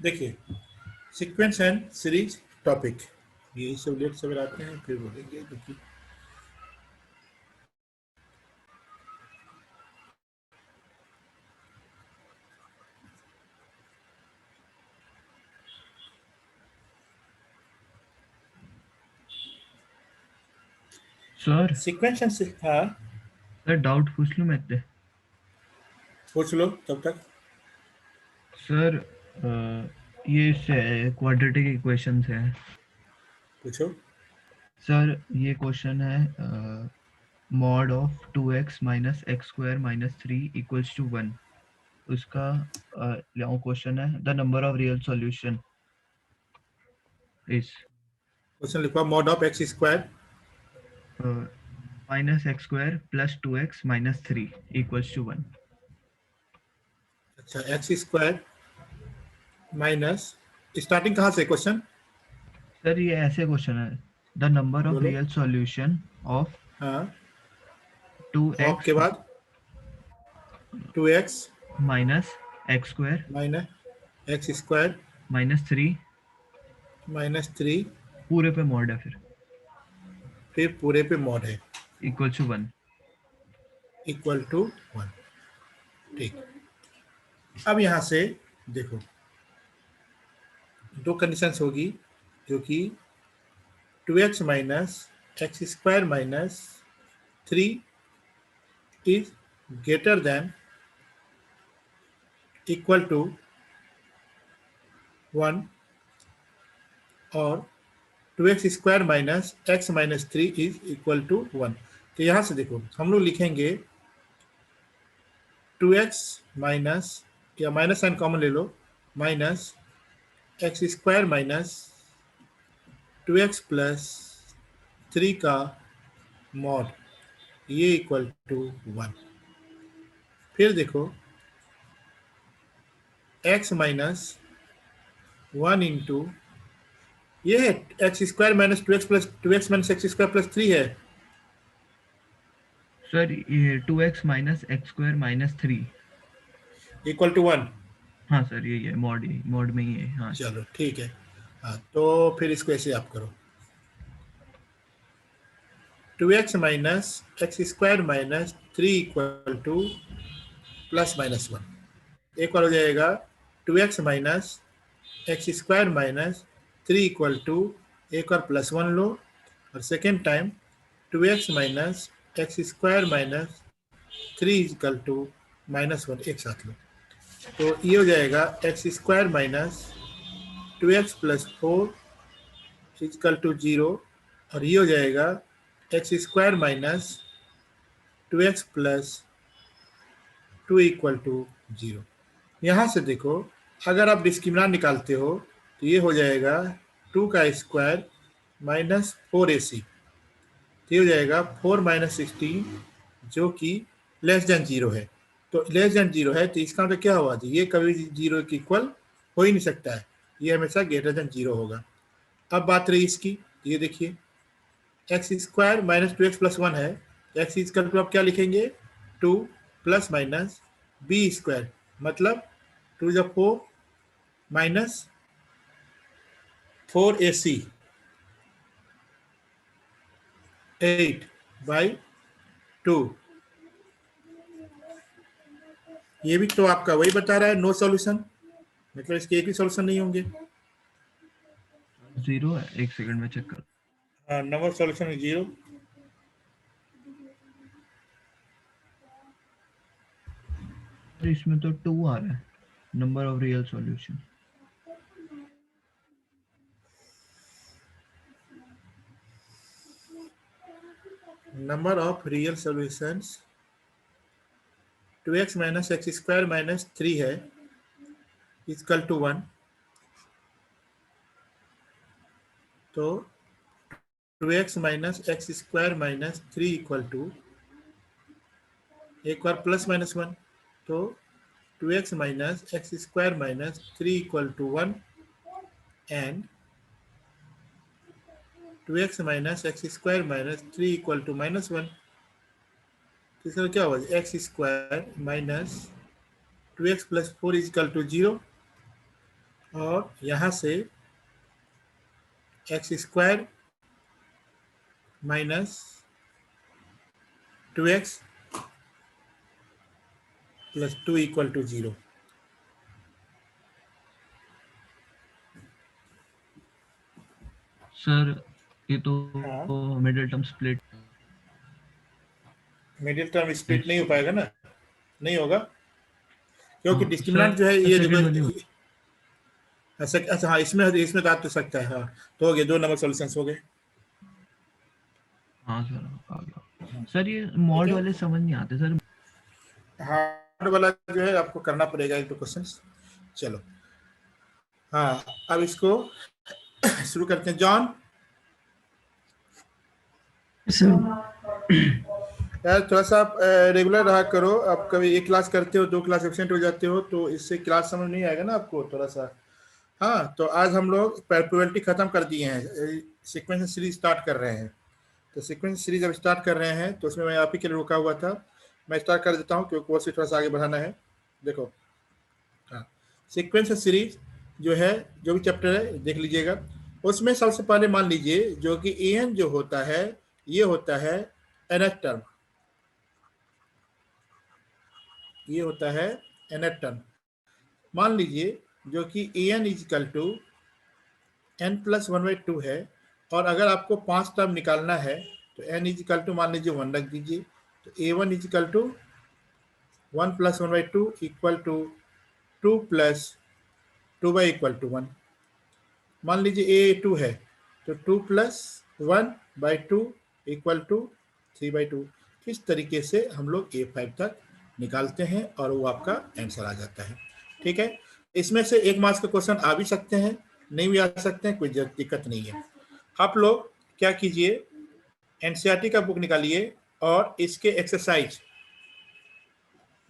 देखिए, sequence and series topic, यही सब लेट सवेर आते हैं फिर बोलेंगे। देखिए, सर सीक्वेंस एंड हाँ, सर डाउट पूछ लूँ मैं ते पूछ लो तब तक। सर ये क्वाड्रेटिक इक्वेशन है। पूछो। सर ये क्वेश्चन है mod of 2x minus x square minus 3 equals to 1। उसका क्वेश्चन है the number of real solution is question लिखवा mod of x square minus x square plus 2x minus 3 equals to 1। अच्छा, x square minus, starting कहाँ से question? Sir ये ऐसे question है the number of बोलो। रियल सॉल्यूशन ऑफ हाँ, of 2x के बाद 2x minus x square minus x square minus 3 -3, पूरे पे मॉड है फिर पूरे पे मॉड है, इक्वल टू 1। Equal to 1। ठीक, अब यहाँ से देखो, दो कंडीशंस होगी, जो कि 2x minus x square minus 3 is greater than equal to 1, और 2x square minus x minus 3 is equal to 1। तो यहाँ से देखो, हम लोग लिखेंगे 2x माइनस, या माइनस साइन कॉमन ले लो, minus x square minus 2x plus 3 का मॉड, ये इक्वल टू 1। फिर देखो x माइनस 1 इंटू, ये है x square minus 2x minus x square plus 3 है, सर ये 2x minus x square minus 3। Equal to 1। हाँ सर यही है मॉड में ही है। हाँ चलो ठीक है। हाँ, तो फिर इसको ऐसे आप करो, 2x minus x square minus 3 equal to plus minus 1। एक बार हो जाएगा 2x minus x square minus 3 equal to, एक और प्लस 1 लो, और second time 2x minus x square minus 3 equal to -1, एक साथ लो। तो ये हो जाएगा x square minus 2x plus 4 equal to 0, और ये हो जाएगा x square minus 2x plus 2 equal to 0। यहाँ से देखो, अगर आप डिस्क्रिमिनेंट निकालते हो तो ये हो जाएगा 2 का स्क्वायर माइनस 4ac, ये हो जाएगा 4 माइनस 16, जो कि लेस देन 0 है। तो लेस देन 0 है, तो इसका मतलब क्या हुआ, ये कभी 0 के इक्वल हो ही नहीं सकता है, ये हमेशा ग्रेटर देन 0 होगा। अब बात रही इसकी, ये देखिए x square minus 2x plus 1 है, एक्स इक्वल टू आप क्या लिखेंगे, 2 प्लस माइनस बी स्क्वायर, मतलब 2 ज 4 माइनस 4ac 8/2। ये भी तो आपका वही बता रहा है, नो सॉल्यूशन, मतलब इसके एक भी सॉल्यूशन नहीं होंगे। 0 है, एक सेकंड में चेक कर। Number solution 0। इसमें तो 2 आ रहा है number of real solution. Number of real solutions 2x minus x square minus 3 है, इक्वल टू 1। तो 2x minus x square minus 3 equal to, एक बार प्लस माइनस 1, तो 2x minus x square minus 3 equal to 1, and 2x minus x square minus 3 equal to -1। तो इसका क्या होगा, x square minus 2x plus 4 is equal to 0, और यहाँ से x square minus 2x plus 2 equal to 0। Sir ये तो हाँ, middle term split middle term split नहीं हो पाएगा ना, नहीं होगा, क्योंकि हाँ डिस्क्रिमिनेंट जो है सर ये देखो। सेकंड वाली अच्छा अच्छा, हाँ इसमें इसमें तो आ तो सकता है। हाँ, तो हो गए 2 नंबर सॉल्यूशंस हो गए। हाँ सर आ गया सर। ये ठीक मॉड है, वाले समझ नहीं आते सर। हार्ड वाला जो है आपको करना पड़ेगा एक दो क्वेश्चंस। चलो, हाँ, अब इसको शुरू करते हैं। जॉन, सर यार थोड़ा सा आप रेगुलर रहा करो। आप कभी एक क्लास करते हो, 2 क्लास एब्सेंट हो जाते हो, तो इससे क्लास समझ नहीं आएगा ना आपको थोड़ा सा। हाँ, तो आज हम लोग प्रोबेबिलिटी खत्म कर दिए हैं, सीक्वेंस सीरीज स्टार्ट कर रहे हैं। तो सीक्वेंस सीरीज अब स्टार्ट कर रहे हैं, तो उसमें मैं आप ही के लिए रुका हुआ था। मैं स्टार्ट कर देता हूँ क्योंकि कोर्स से थोड़ा सा आगे बढ़ाना है। देखो, हाँ, सीक्वेंस सीरीज जो है, जो भी चैप्टर है देख लीजिएगा। उसमें सबसे पहले मान लीजिए जो कि एन जो होता है, ये होता है nth टर्म, ये होता है nth टर्म। मान लीजिए जो कि A N is equal to n+1/2 है, और अगर आपको 5 टर्म निकालना है तो n इजिकल टू मान लीजिए 1 रख दीजिए। तो a1 is equal to 1+1/2 equal to 2 plus 2/=1। मान लीजिए a2 है, तो 2 प्लस 1/2 इक्वल टू 3/2। इस तरीके से हम लोग a5 तक निकालते हैं और वो आपका आंसर आ जाता है। ठीक है, इसमें से 1 मार्क्स का क्वेश्चन आ भी सकते हैं, नहीं भी आ सकते हैं, कोई दिक्कत नहीं है। आप लोग क्या कीजिए, एनसीईआरटी का बुक निकालिए और इसके एक्सरसाइज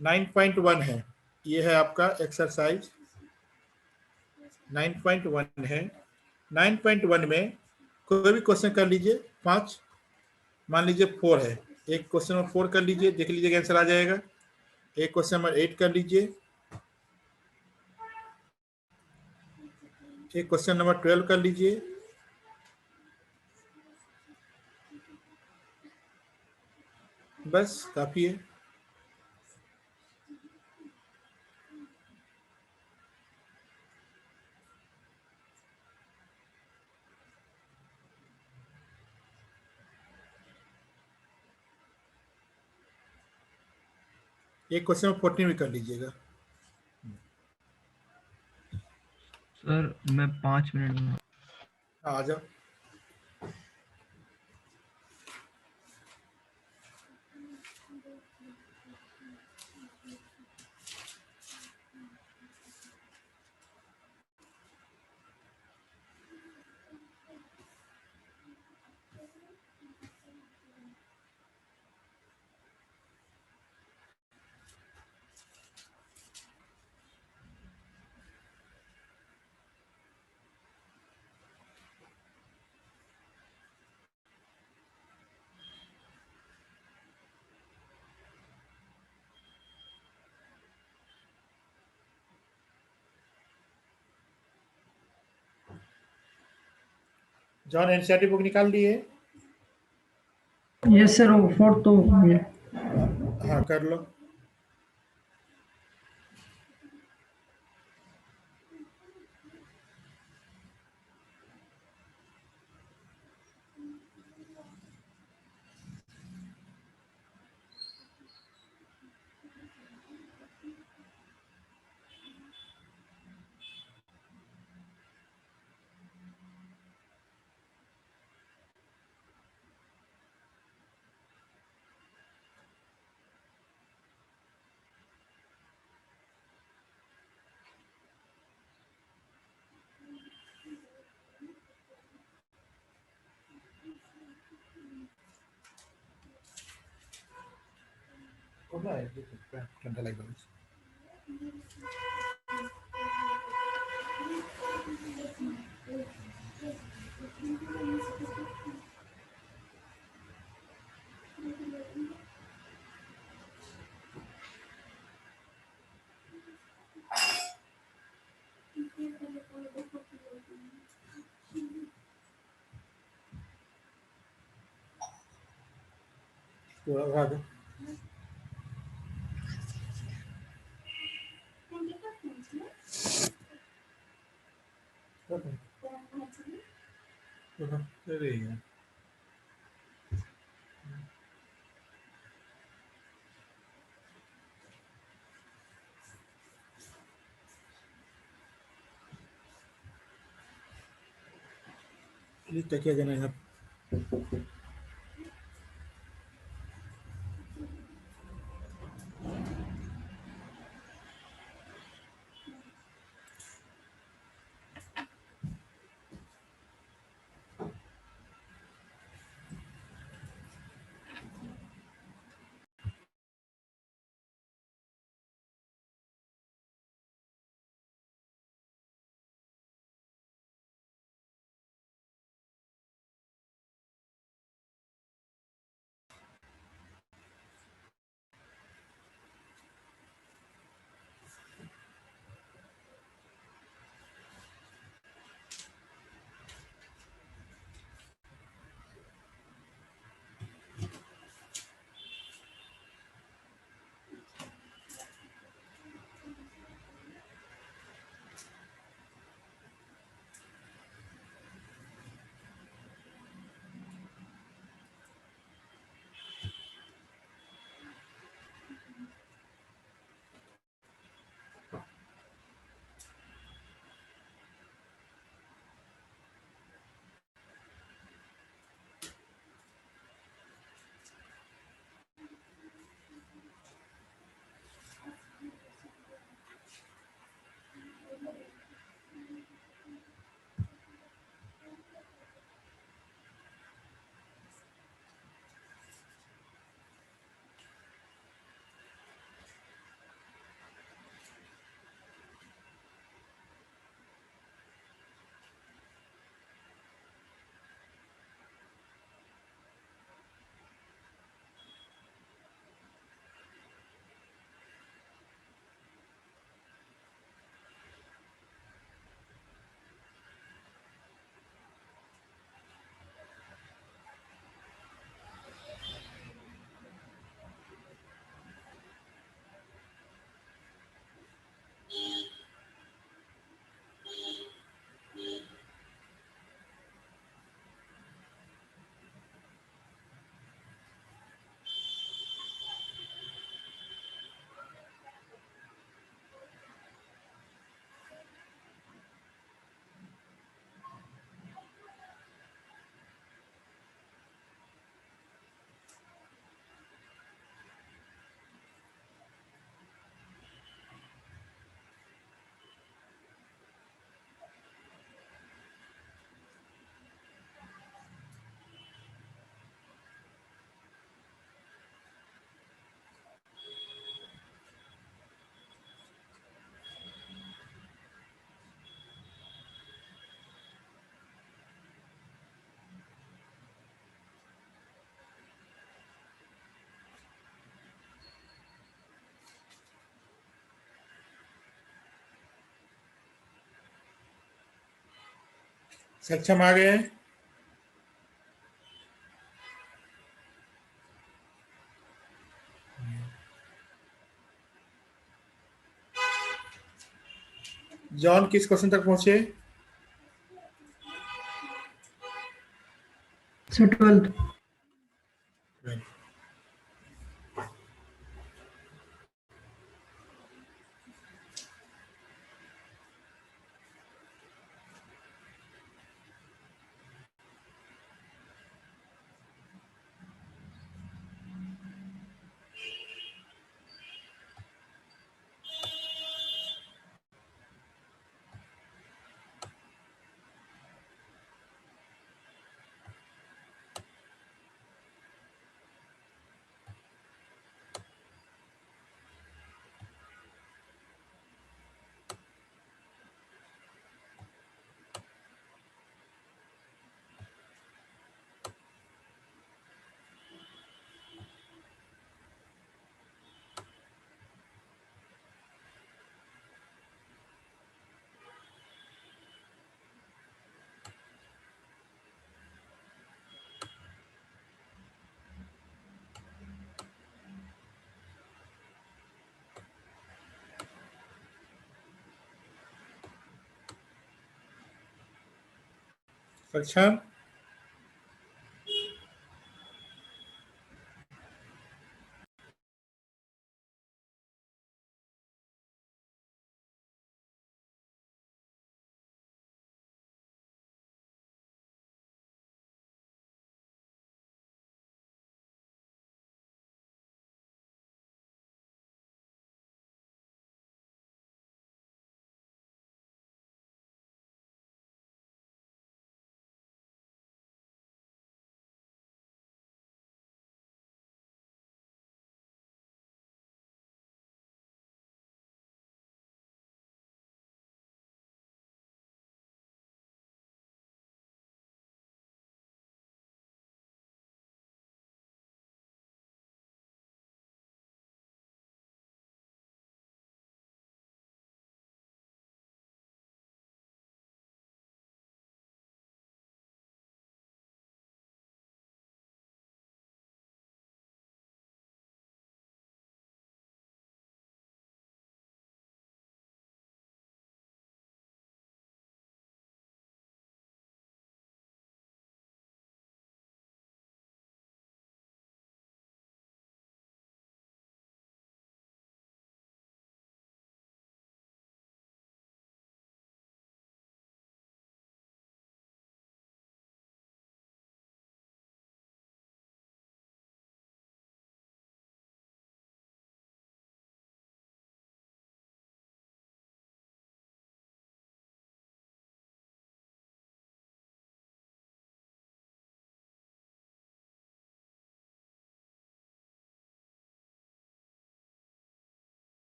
9.1 है, ये है आपका एक्सरसाइज 9.1 है। 9.1 में कोई भी क्वेश्चन कर लीजिए, 5, मान लीजिए 4 है, एक क्वेश्चन नंबर 4 कर लीजिए, देख लीजिए आंसर आ जाएगा। एक क्वेश्चन नंबर 8 कर लीजिए, एक क्वेश्चन नंबर 12 कर लीजिए, बस काफ़ी है। एक क्वेश्चन नंबर 14 भी कर लीजिएगा। सर मैं 5 मिनट में हाँ, आ जाओ। जॉन, एनसीईआरटी बुक निकाल लिए? यस सर, वो 4 तो हो गया। हाँ, कर लो। ठंडा लग रहा है। पूरा उड़ा दो। अरे यार, लिखता क्या जाना है। सक्षम आ गए। जॉन किस क्वेश्चन तक पहुंचे? Sir 12th। सक्षम?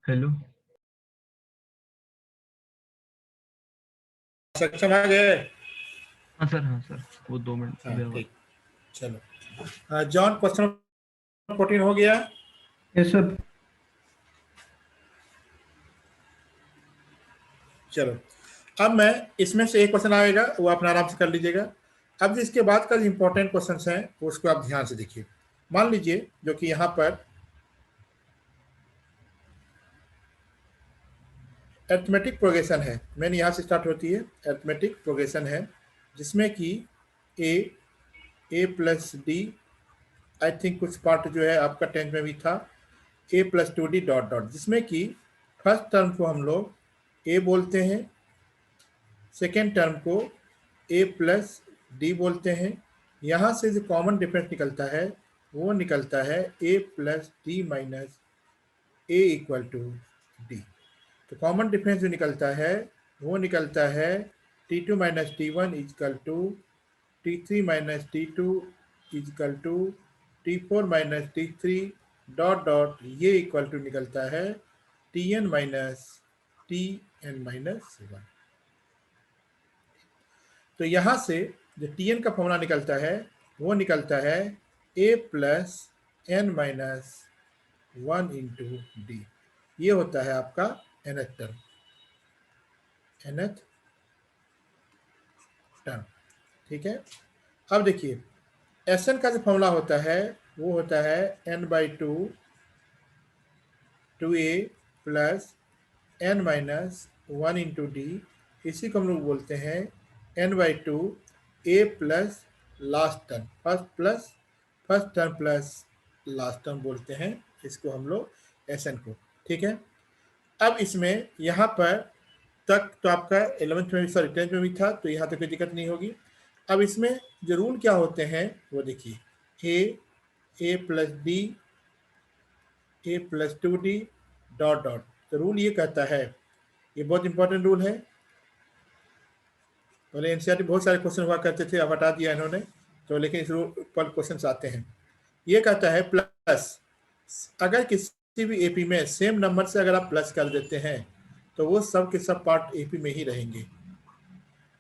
हेलो, सक्षम आ गए? हाँ सर, वो 2 मिनट हाँ व्यवहार। ठीक, चलो। जॉन, क्वेश्चन 14 हो गया? Yes sir. चलो, अब मैं इसमें से एक क्वेश्चन आएगा, वो अपना आराम से कर लीजिएगा। अब इसके बाद का जो इंपॉर्टेंट क्वेश्चन है उसको आप ध्यान से देखिए। मान लीजिए जो कि यहाँ पर अरिथमेटिक प्रोग्रेशन है, मेन यहाँ से स्टार्ट होती है, अरिथमेटिक प्रोग्रेशन है, जिसमें कि ए प्लस डी, आई थिंक कुछ पार्ट जो है आपका 10th में भी था, ए प्लस 2d डॉट डॉट, जिसमें कि फर्स्ट टर्म को हम लोग ए बोलते हैं, सेकेंड टर्म को ए प्लस डी बोलते हैं। यहाँ से जो कॉमन डिफरेंस निकलता है वो निकलता है A plus D minus A equal to D. तो कॉमन डिफरेंस जो निकलता है वो निकलता है T2 minus T1 equal to T3 minus T2 equal to T4 minus T3 dot dot, ये इक्वल टू निकलता है Tn माइनस Tn माइनस 1। तो यहाँ से जो Tn का फॉर्मूला निकलता है वो निकलता है a plus n minus 1 into D. ये होता है आपका nth टर्म, nth टर्म। ठीक है, अब देखिए Sn का जो फॉर्मूला होता है वो होता है n/2 2a plus n minus 1 into D. इसी को हम लोग बोलते हैं n/2 a plus last term, first term plus last term बोलते हैं इसको हम लोग Sn को। ठीक है, अब इसमें यहाँ पर तक तो आपका 11th में, सॉरी 10th में भी था, तो यहाँ तक कोई दिक्कत नहीं होगी। अब इसमें जो रूल क्या होते हैं वो देखिए, a plus D, a plus 2d dot dot. तो रूल ये कहता है, ये बहुत इंपॉर्टेंट रूल है, पहले एनसीईआरटी बहुत सारे क्वेश्चन हुआ करते थे, अब हटा दिया इन्होंने, तो लेकिन इस रूल पर क्वेश्चन आते हैं। ये कहता है प्लस, अगर किसी भी एपी में सेम नंबर से अगर आप प्लस कर देते हैं तो वो सब के सब पार्ट एपी में ही रहेंगे।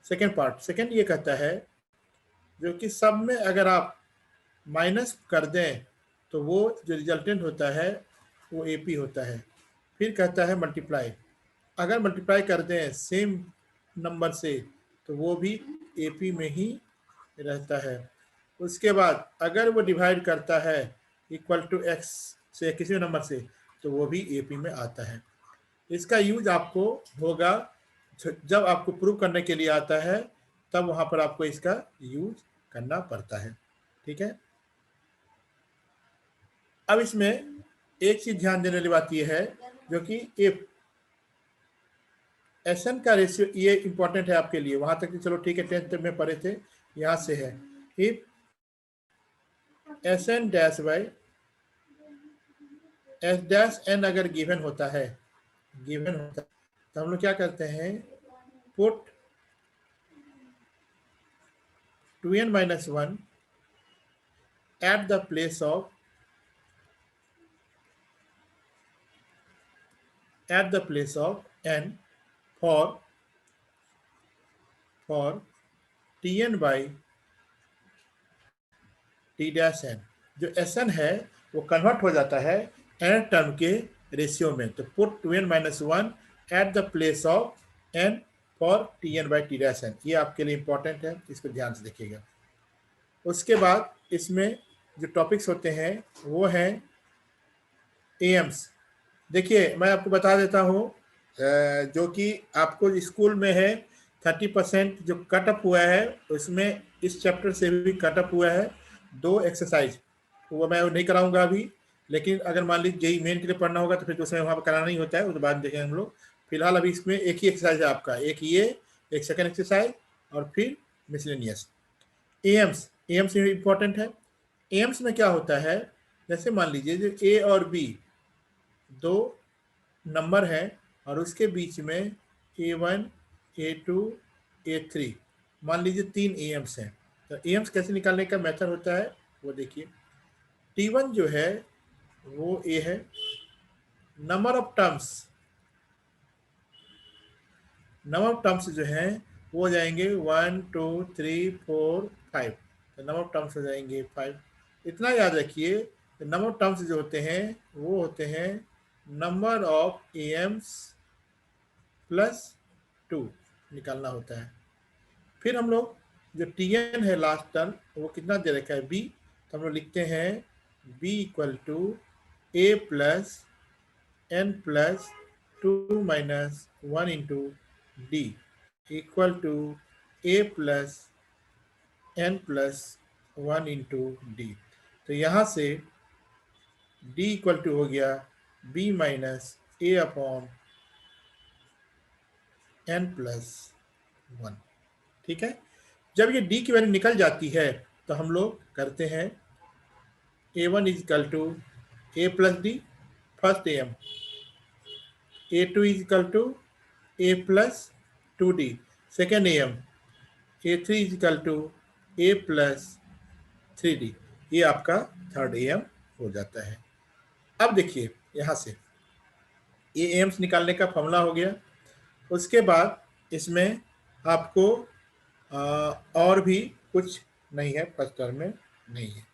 सेकेंड ये कहता है जो कि सब में अगर आप माइनस कर दें तो वो जो रिजल्टेंट होता है वो एपी होता है। फिर कहता है मल्टीप्लाई, अगर मल्टीप्लाई कर दें सेम नंबर से तो वो भी एपी में ही रहता है। उसके बाद अगर वो डिवाइड करता है इक्वल टू एक्स से किसी भी नंबर से तो वो भी एपी में आता है। इसका यूज आपको होगा जब आपको प्रूव करने के लिए आता है, तब वहां पर आपको इसका यूज करना पड़ता है। ठीक है, अब इसमें एक चीज ध्यान देने वाली बात यह है जो कि इफ Sn का रेशियो, ये इंपॉर्टेंट है आपके लिए, वहां तक चलो ठीक है 10th में पढ़े थे, यहां से है if Sn dash by S dash n अगर गिवन होता है तो हम लोग क्या करते हैं, put 2n minus 1 at the place of n for tn by t dash n। जो Sn है वो कन्वर्ट हो जाता है n टर्म के रेशियो में, तो put 2n minus 1 at the place of n for tn by t dash n। ये आपके लिए इंपॉर्टेंट है, इसको ध्यान से देखिएगा। उसके बाद इसमें जो टॉपिक्स होते हैं वो हैं एम्स। देखिए मैं आपको बता देता हूँ, जो कि आपको स्कूल में है 30% जो कटअप हुआ है, उसमें इस चैप्टर से भी कटअप हुआ है 2 एक्सरसाइज, वो मैं नहीं कराऊंगा अभी, लेकिन अगर मान लीजिए जेई मेन के लिए पढ़ना होगा तो फिर उसमें वहाँ पर कराना नहीं होता है, उसके बाद देखेंगे हम लोग। फिलहाल अभी इसमें एक ही एक्सरसाइज है आपका, एक ये, एक सेकेंड एक्सरसाइज और फिर मिसलेनियस। एम्स में इम्पोर्टेंट है। एम्स में क्या होता है, जैसे मान लीजिए जो ए और बी दो नंबर हैं और उसके बीच में A1, A2, A3, मान लीजिए 3 एम्स हैं, तो एम्स कैसे निकालने का मेथड होता है वो देखिए। T1 जो है वो A है, नंबर ऑफ टर्म्स जो हैं वो हो जाएंगे 1 2 3 4 5, तो नंबर ऑफ टर्म्स हो जाएंगे 5। इतना याद रखिए, नंबर ऑफ टर्म्स जो होते हैं वो होते हैं नंबर ऑफ एम्स प्लस 2 निकालना होता है। फिर हम लोग जो Tn है लास्ट टर्म वो कितना दे रखा है B, तो हम लोग लिखते हैं B equal to A plus n plus 2 minus 1 into d equal to A plus n plus 1 into D. तो यहाँ से D इक्वल टू हो गया B minus A upon n plus 1। ठीक है, जब ये D की वैल्यू निकल जाती है तो हम लोग करते हैं A1 is equal to A plus d first m, A2 is equal to A plus 2D second m, A3 is equal to A plus 3D, ये आपका थर्ड एम हो जाता है। अब देखिए यहाँ से ये एम्स निकालने का फॉर्मूला हो गया। उसके बाद इसमें आपको और भी कुछ नहीं है, फर्स्ट टर्म में नहीं है।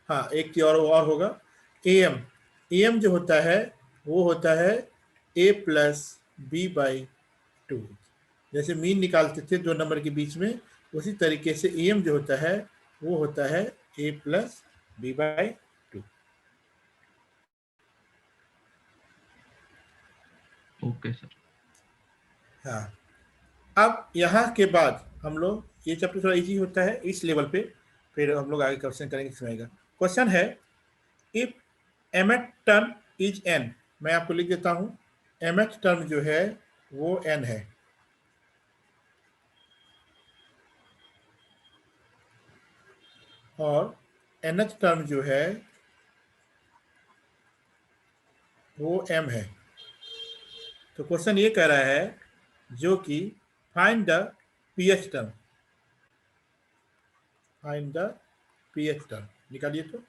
हाँ, एक चीज और होगा, एम जो होता है वो होता है A plus B by to. जैसे मीन निकालते थे दो नंबर के बीच में, उसी तरीके से एम जो होता है वो होता है A plus B by two. Okay sir. हाँ, अब यहाँ के बाद हम लोग, ये चैप्टर थोड़ा इजी होता है इस लेवल पे, फिर हम लोग आगे क्वेश्चन करेंगे समझेगा। क्वेश्चन है if mth term is n, मैं आपको लिख देता हूँ। mth टर्म जो है वो n है, और nth टर्म जो है वो m है। तो क्वेश्चन ये कह रहा है जो कि find the pth term, find the pth term निकालिए। तो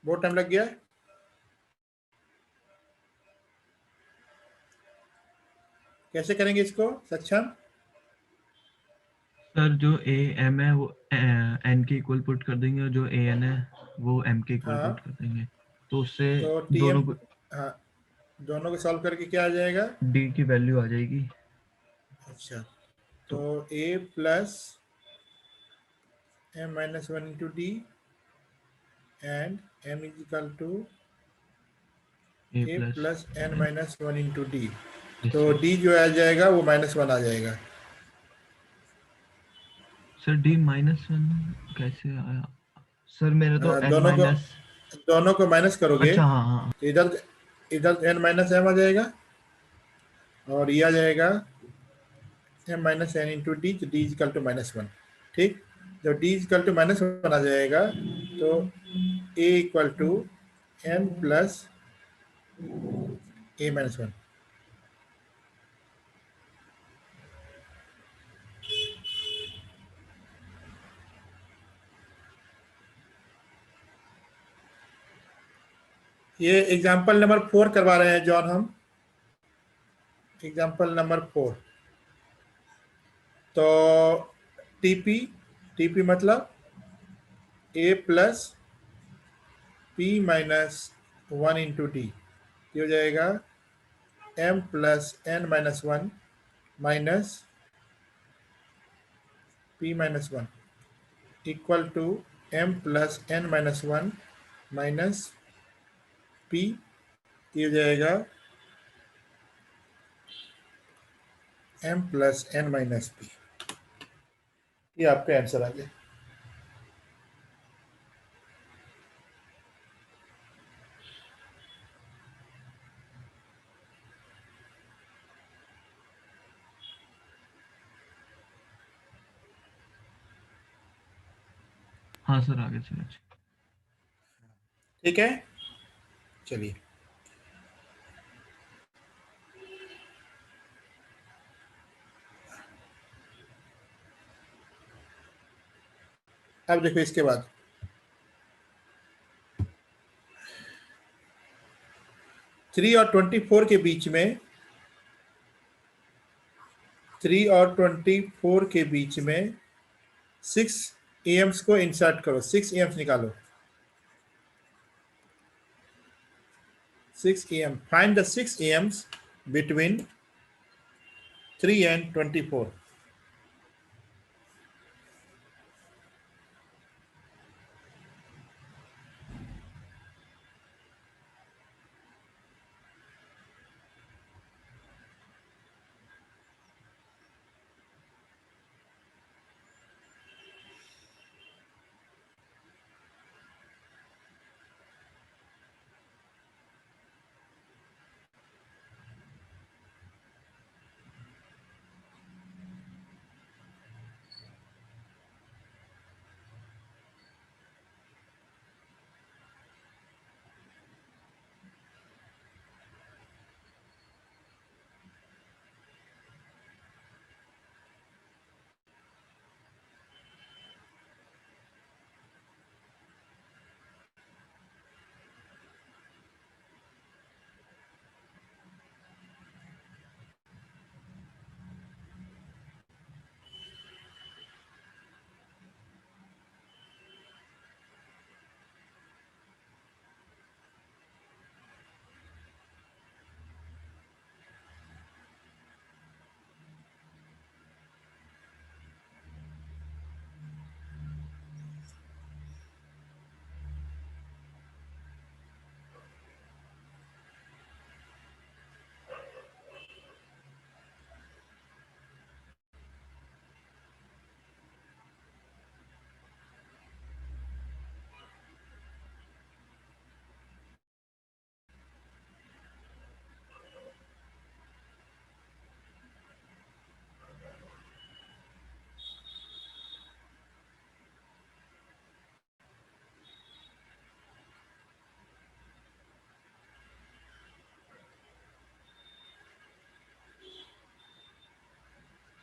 बहुत टाइम लग गया। कैसे करेंगे इसको सक्षम? सर जो ए एम है वो एन के इक्वल पुट कर देंगे, और जो ए एन है वो एम के इक्वल हाँ, पुट कर देंगे, तो उससे तो टी एम, दोनों को हाँ, दोनों को सॉल्व करके क्या आ जाएगा? डी की वैल्यू आ जाएगी। अच्छा, तो तो a plus m minus one into D and m is equal to a a plus plus n minus one into d. Yes तो सर। d जो आ जाएगा वो -1 आ जाएगा। सर डी -1 कैसे आया? सर मेरा तो एन दोनों को, माइनस, दोनों को माइनस करोगे अच्छा हाँ हाँ। तो इधर, इधर n माइनस m आ जाएगा, और ये आ जाएगा m minus n into D, तो d इज इक्वल टू -1। ठीक, जब d इज इक्वल टू -1 आ जाएगा तो a equal to n plus a minus 1। ये एग्जाम्पल नंबर 4 करवा रहे हैं जॉन हम, एग्जाम्पल नंबर 4। तो टीपी, टीपी मतलब A plus P minus 1 into D, ये हो जाएगा m plus n minus 1 minus p minus 1 equal to m plus n minus 1 minus p, ये हो जाएगा m plus n minus p। ये आपका आंसर आ गया। हाँ सर, आगे चलो। ठीक है, चलिए अब देखो इसके बाद 3 और 24 के बीच में, 3 और 24 के बीच में 6 एम्स को इंसर्ट करो, 6 एम्स निकालो। 6 am, find the 6 am's between 3 and 24.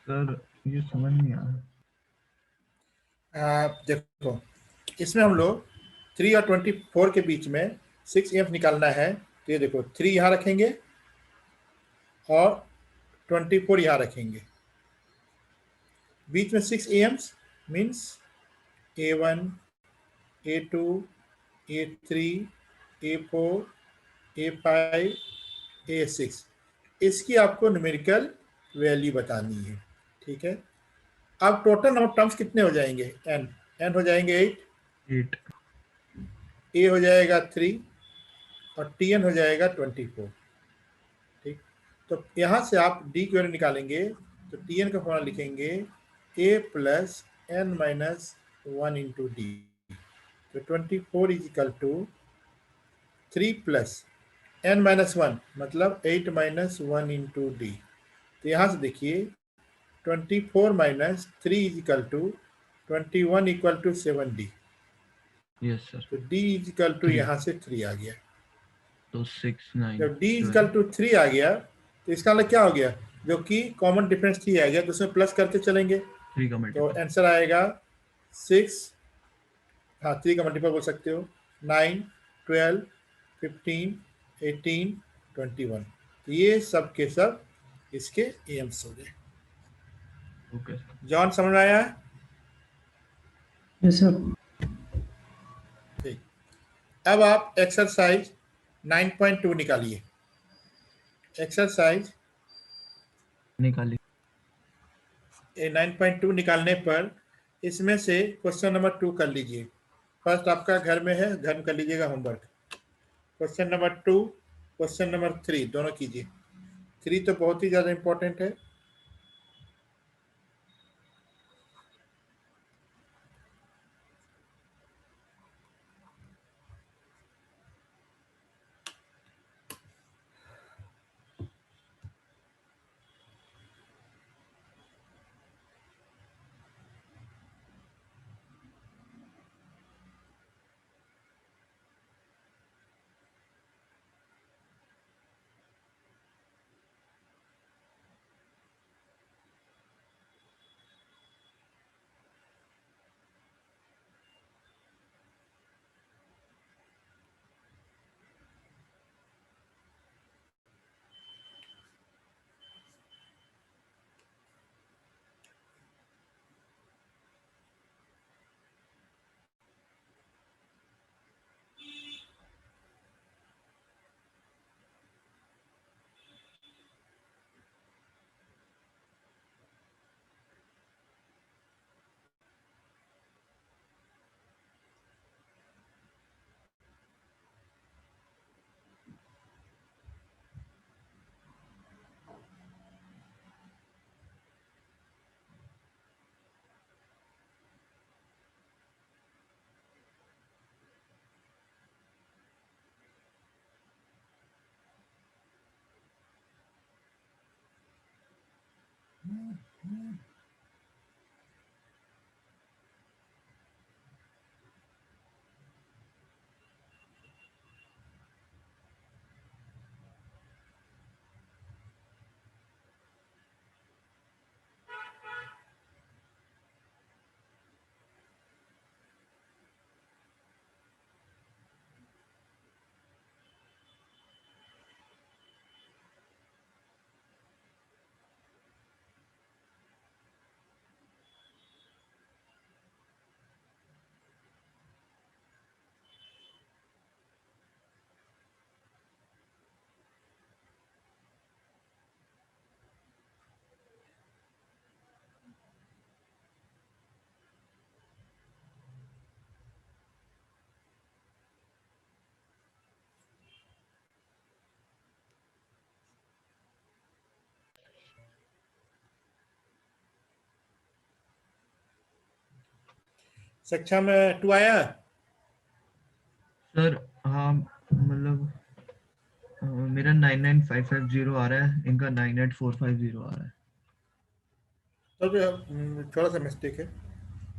Sir ये समझ नहीं आ रहा। देखो इसमें हम लोग 3 और 24 के बीच में 6 एम्स निकालना है। तो ये देखो 3 यहाँ रखेंगे और 24 यहाँ रखेंगे, बीच में 6 AIIMS means A1, A2, A3, A4, A5, A6, इसकी आपको न्यूमेरिकल वैल्यू बतानी है। ठीक है, अब टोटल नंबर टर्म्स कितने हो जाएंगे? n हो जाएंगे 8, 8। a हो जाएगा 3 और tn हो जाएगा 24। ठीक, तो यहाँ से आप d की वैल्यू निकालेंगे तो tn का फॉर्मूला लिखेंगे a plus n minus 1 into D. तो 24 is equal to 3 plus n minus 1 मतलब 8 माइनस 1 इंटू डी। तो यहाँ से देखिए 24 minus 3 is equal to 21 equal to 7d। Yes sir. तो d इज इक्वल टू 3 यहाँ से 3 आ गया। तो 6 9 जब d इज इक्वल टू 3 आ गया तो इसका मतलब क्या हो गया, जो कि कॉमन डिफरेंस 3 आ गया तो उसमें प्लस करके चलेंगे 3 का तो मल्टीपल। आंसर आएगा 6, हाँ 3 का मल्टीपल बोल सकते हो, 9, 12, 15, 18, 21। तो ये सब के सब इसके एम्स हो गए। Okay sir. जॉन समझ में आया? Yes sir. ठीक, अब आप एक्सरसाइज 9.2 निकालिए। एक्सरसाइज निकाली। 9.2 निकालने पर इसमें से क्वेश्चन नंबर 2 कर लीजिए। फर्स्ट आपका घर में है, घर में कर लीजिएगा homework. Question number 2, question number 3 दोनों कीजिए। 3 तो बहुत ही ज़्यादा इंपॉर्टेंट है। शिक्षा में 2 आया? सर हाँ मतलब मेरा 99550 आ रहा है, इनका 98450 आ रहा है। तो थोड़ा सा मिस्टेक है।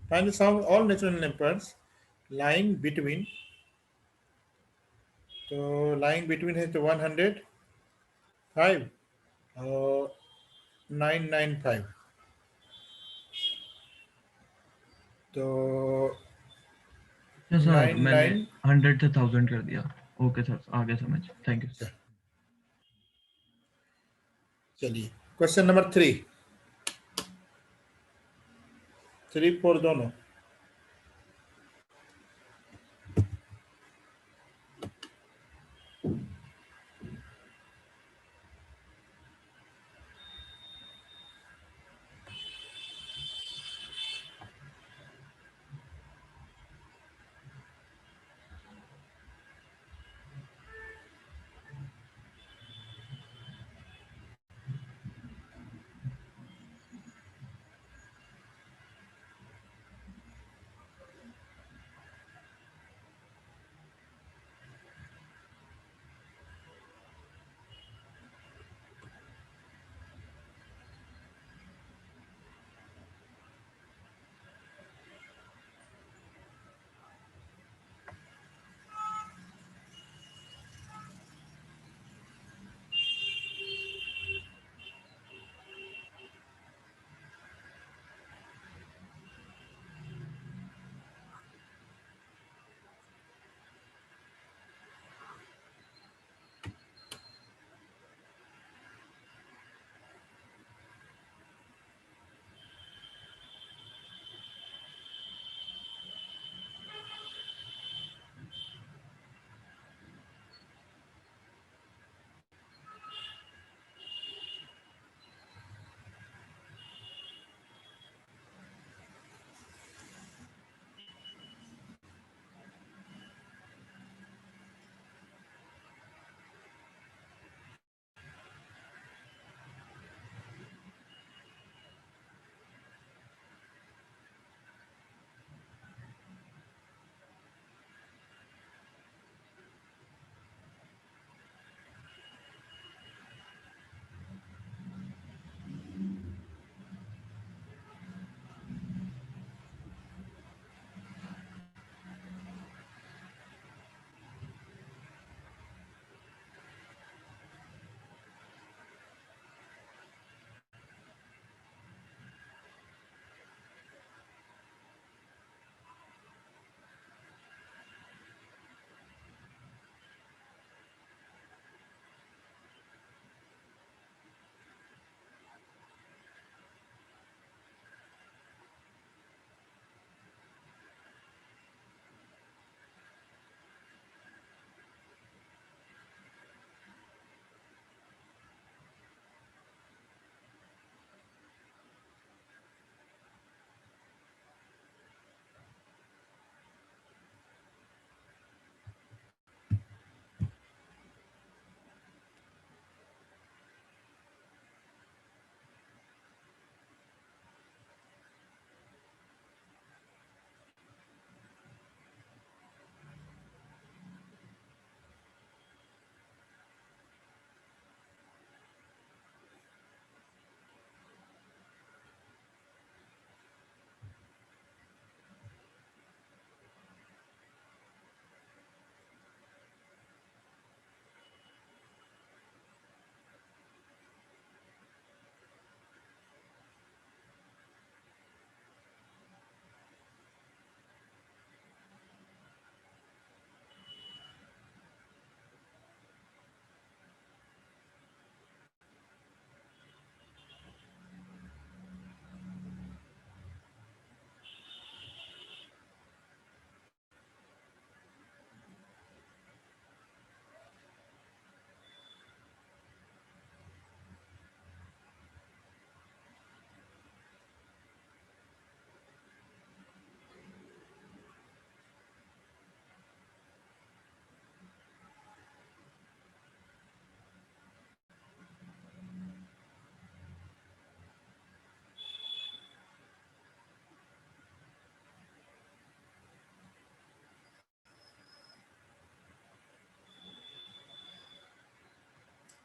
Find the sum all natural numbers lying between, तो लाइंग बिटवीन है तो 105 और 995, तो अच्छा सर, मैंने 99। 100 से 1000 कर दिया। ओके सर, आगे समझ, थैंक यू। चलिए क्वेश्चन नंबर 3, 3 4 दोनों।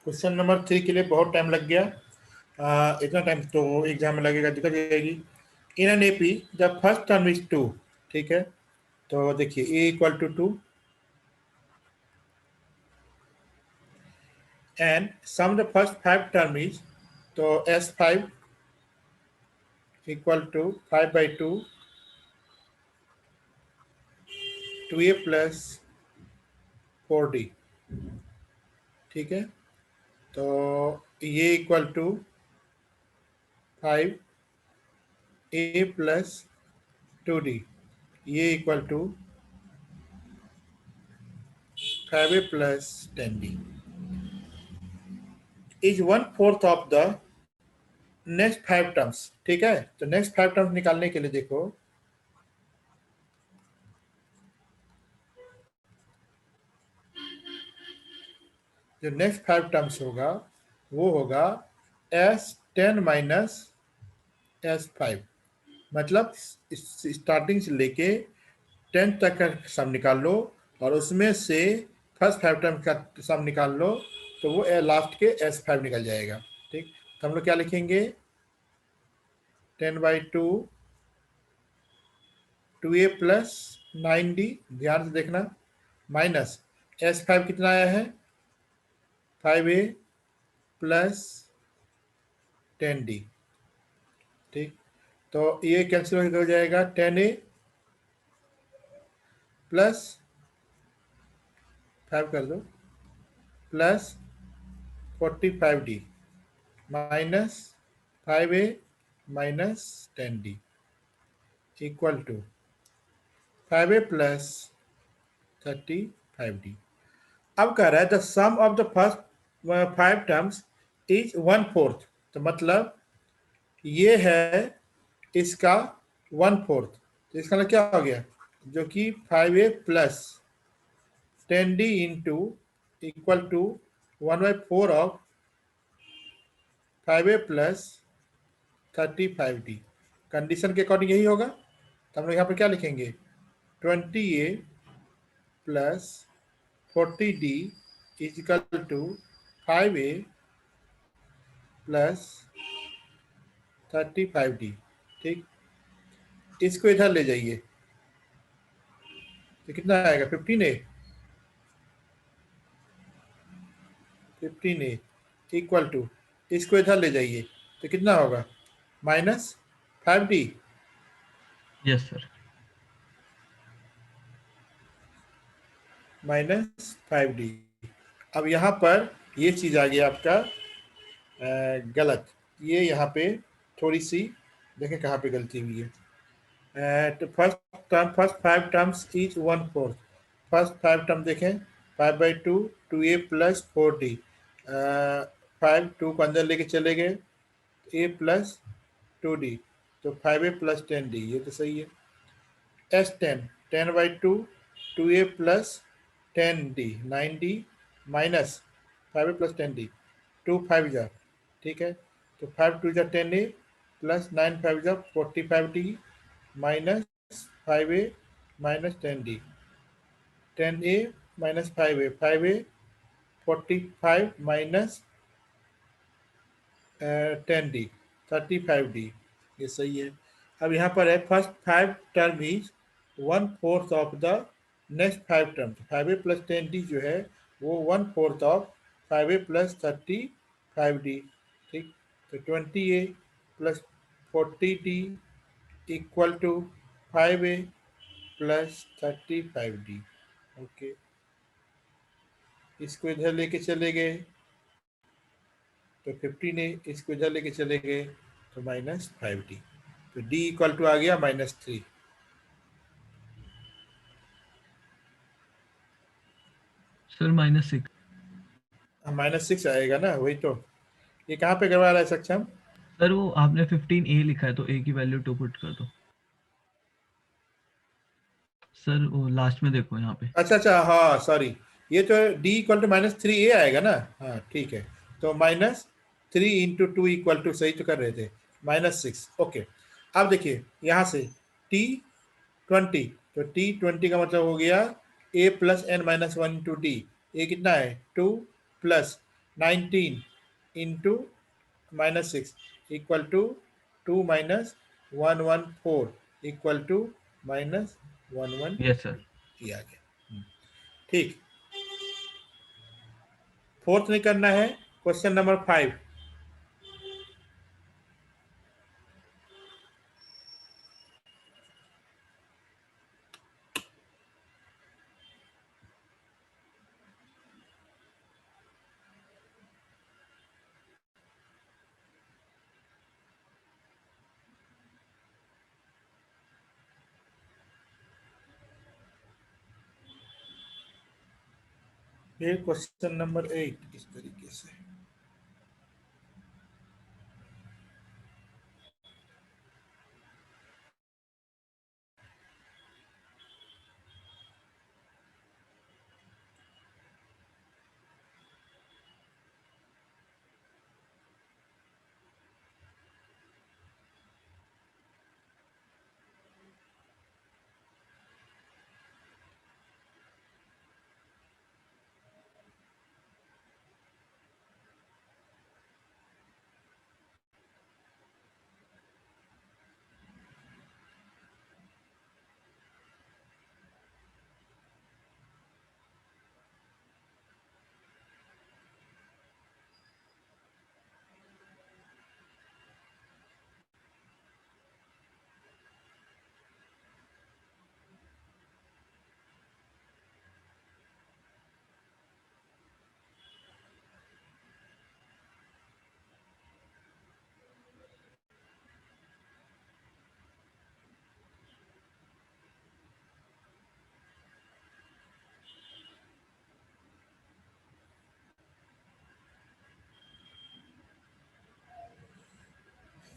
क्वेश्चन नंबर 3 के लिए बहुत टाइम लग गया। इतना टाइम तो एग्जाम में लगेगा, दिक्कत जाएगी। In N AP the first term is 2, ठीक है। तो देखिए A equal to 2 and sum the first 5 term is, तो S5 equal to 5/2 2a plus 4d, ठीक है। तो ये equal to 5a plus 2d, ये equal to 5a plus 10d is 1/4 of the next 5 terms, ठीक है। तो नेक्स्ट 5 टर्म्स निकालने के लिए देखो, जो नेक्स्ट 5 टर्म्स होगा वो होगा S10 माइनस S5, मतलब स्टार्टिंग से लेके 10 तक का सम निकाल लो और उसमें से फर्स्ट 5 टर्म का सम निकाल लो, तो वो लास्ट के S5 निकल जाएगा, ठीक। तो हम लोग क्या लिखेंगे, 10/2 2a प्लस 9d, ध्यान से देखना, माइनस S5 कितना आया है 5a प्लस 10d, ठीक। तो ये कैंसिल हो जाएगा, 10a प्लस 5 कर दो plus 45d minus 5a minus 10d equal to 5a plus 35d। अब कह रहा है the sum of the first 5 terms is 1/4, तो मतलब ये है इसका 1/4, तो इसका मतलब क्या हो गया, जो कि 5a plus 10d into equal to 1/4 of 5a plus 35d। Condition के अकॉर्डिंग यही होगा, तो हम लोग यहाँ पर क्या लिखेंगे, 20a plus 40d is equal to 5a plus 35d, ठीक। इसको इधर ले जाइए तो कितना आएगा, 15a इक्वल टू, इसको इधर ले जाइए तो कितना होगा, minus 5d, yes sir. Minus 5d। अब यहाँ पर ये चीज़ आ गया आपका गलत, ये यहाँ पे थोड़ी सी देखें कहाँ पे गलती हुई है। तो first 5 terms is 1/4, first 5 term देखें, 5/2 2a प्लस 4d, 5 2 को अंदर लेके चले गए, a प्लस 2d, तो 5a प्लस 10d, ये तो सही है। S10 10/2 2a plus 10d 9d minus 5a plus 10d, 2 5 जा, ठीक है। तो 5 2 जा 10a प्लस 9 5 जा 45d minus 5a minus 10d, 10a minus 5a 5a 45 minus 10d 35d, ये सही है। अब यहाँ पर है first 5 term is 1/4 of the next 5 term, 5a plus 10d जो है वो 1/4 ऑफ 5a प्लस 35d, ठीक। तो 20a plus 40d equal to 5a plus 35d, okay. इसको इधर लेके चले गए तो 15a, इसको इधर लेके चले गए तो माइनस 5d, तो d इक्वल टू आ गया -3। सर -6। -6 आएगा ना, वही तो। ये कहाँ पे करवा रहा है सक्षम, सर वो आपने 15a लिखा है तो a की वैल्यू 2 पुट कर दो। सर वो लास्ट में देखो यहाँ पे। अच्छा अच्छा, हाँ सॉरी, ये तो d इक्वल टू -3a आएगा ना, हाँ ठीक है। तो -3 इंटू 2 इक्वल टू, सही तो कर रहे थे, -6, ओके। अब देखिए यहाँ से t20, तो t20 का मतलब हो गया a plus n minus 1 into d, ये कितना है 2 plus 19 into minus 6 equal to 2 minus 114 equal to minus 11 yes sir. किया गया। ठीक, फोर्थ नहीं करना है। Question number 5। फिर क्वेश्चन नंबर 8 इस तरीके से।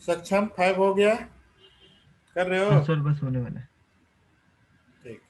सक्षम 5 हो गया, कर रहे हो? हाँ सर, बस होने वाला है। ठीक,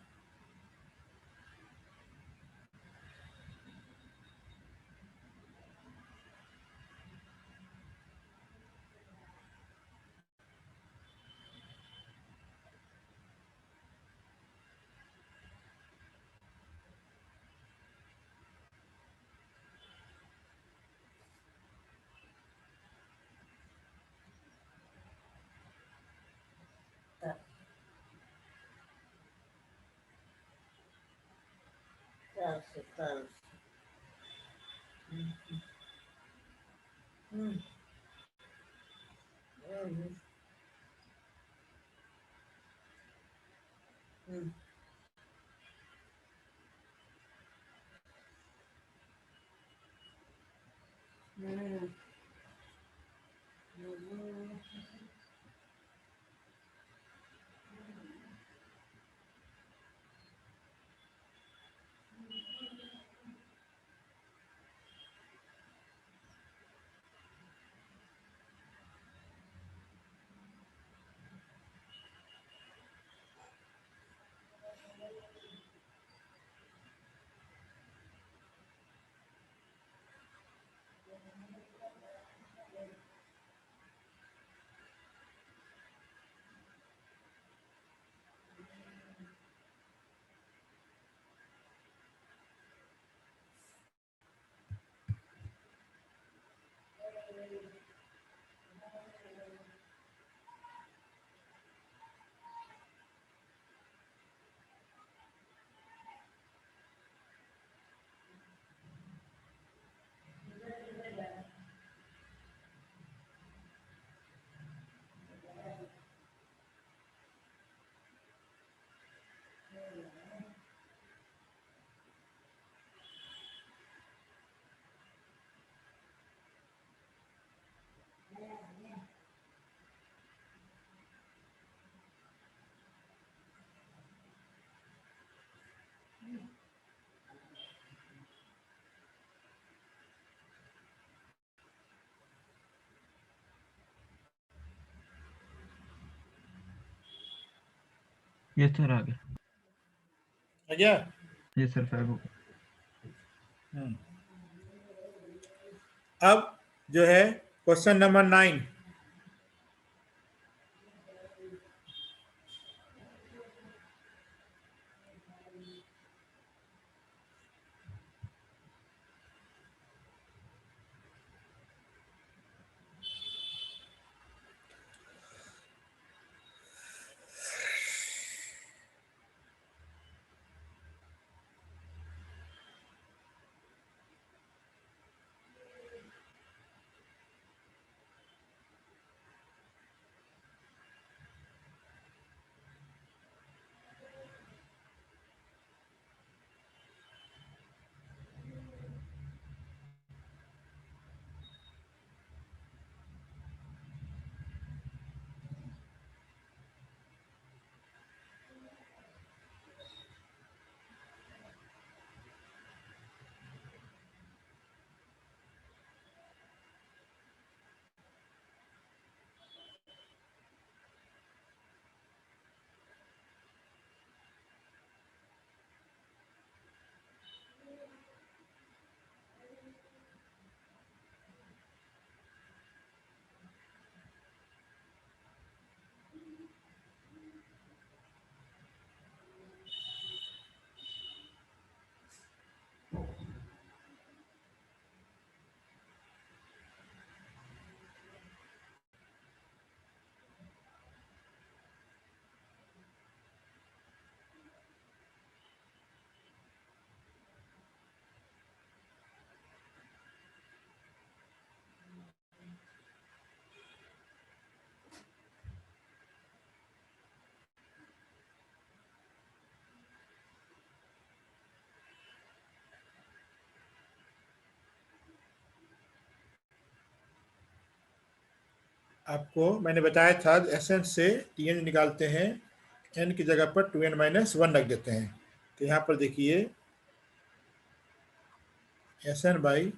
ये सर आ गया। आ गया? ये सर 5 हो गया। अब जो है क्वेश्चन नंबर 9। आपको मैंने बताया था एस एन से टी एन निकालते हैं, एन की जगह पर 2n-1 रख देते हैं। तो यहाँ पर देखिए s n by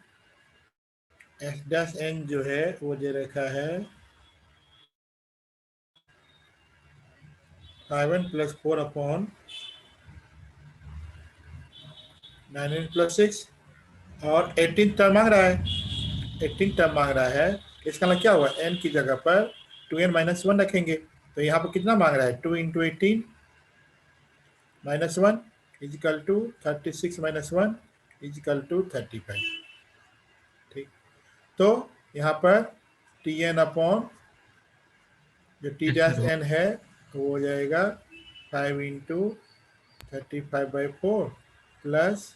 s dash n जो है वो दे रखा है 5n + 4/9n + 6 और 18 टर्म मांग रहा है, 18 टर्म मांग रहा है। इसका मतलब क्या हुआ, n की जगह पर 2n-1 रखेंगे। तो यहाँ पर कितना मांग रहा है, 2 × 18 -1 = 36 - 1 = 35। ठीक, तो यहाँ पर टी एन अपॉन जो टी डैश एन है तो वो हो जाएगा 5 × 35/4 प्लस